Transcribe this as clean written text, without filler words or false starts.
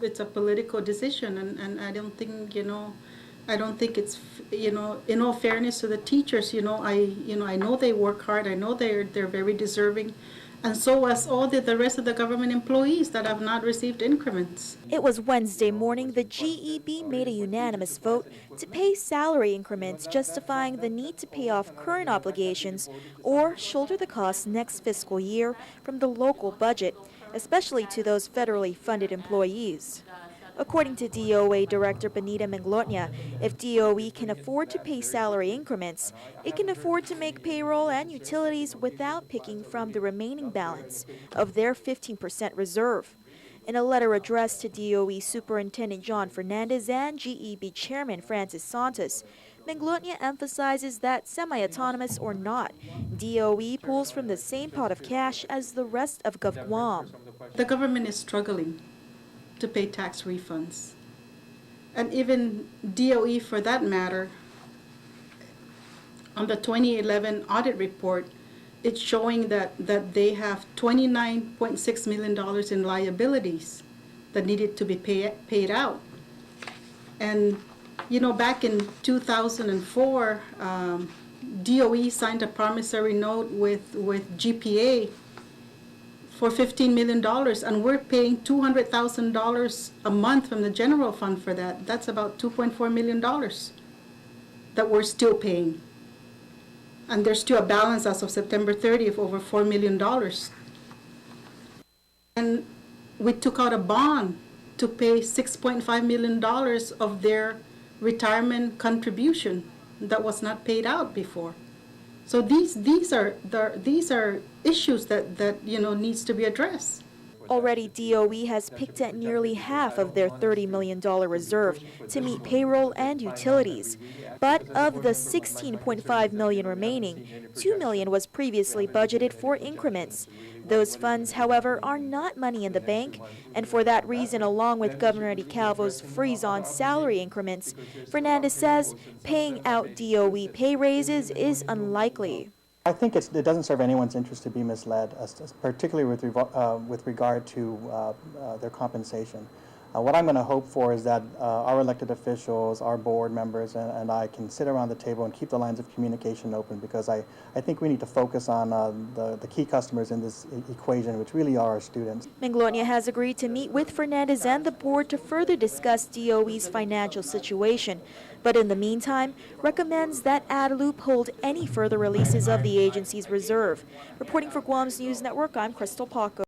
It's a political decision, and I don't think, I don't think it's, in all fairness to the teachers, I know they work hard, I know they're very deserving, and so as all the rest of the government employees that have not received increments. It was Wednesday morning the GEB made a unanimous vote to pay salary increments, justifying the need to pay off current obligations or shoulder the costs next fiscal year from the local budget, especially to those federally funded employees. According to DOA Director Benita Menglotnya, if DOE can afford to pay salary increments, it can afford to make payroll and utilities without picking from the remaining balance of their 15% reserve. In a letter addressed to DOE Superintendent John Fernandez and GEB Chairman Francis Santos, Menglotnya emphasizes that semi-autonomous or not, DOE pulls from the same pot of cash as the rest of Guam. The government is struggling to pay tax refunds. And even DOE, for that matter, on the 2011 audit report, it's showing that they have $29.6 million in liabilities that needed to be paid out. And, back in 2004, DOE signed a promissory note with GPA for $15 million, and we're paying $200,000 a month from the general fund for that. That's about $2.4 million that we're still paying. And there's still a balance as of September 30th of over $4 million. And we took out a bond to pay $6.5 million of their retirement contribution that was not paid out before. So these are issues that needs to be addressed. Already, DOE has picked at nearly half of their $30 million reserve to meet payroll and utilities. But of the $16.5 million remaining, $2 million was previously budgeted for increments. Those funds, however, are not money in the bank, and for that reason, along with Governor DeCalvo's freeze on salary increments, Fernandez says paying out DOE pay raises is unlikely. I think it doesn't serve anyone's interest to be misled, particularly with regard to their compensation. What I'm going to hope for is that our elected officials, our board members, and I can sit around the table and keep the lines of communication open, because I think we need to focus on the key customers in this equation, which really are our students. Menglotnya has agreed to meet with Fernandez and the board to further discuss DOE's financial situation, but in the meantime, recommends that ADLOOP hold any further releases of the agency's reserve. Reporting for Guam's News Network, I'm Crystal Paco.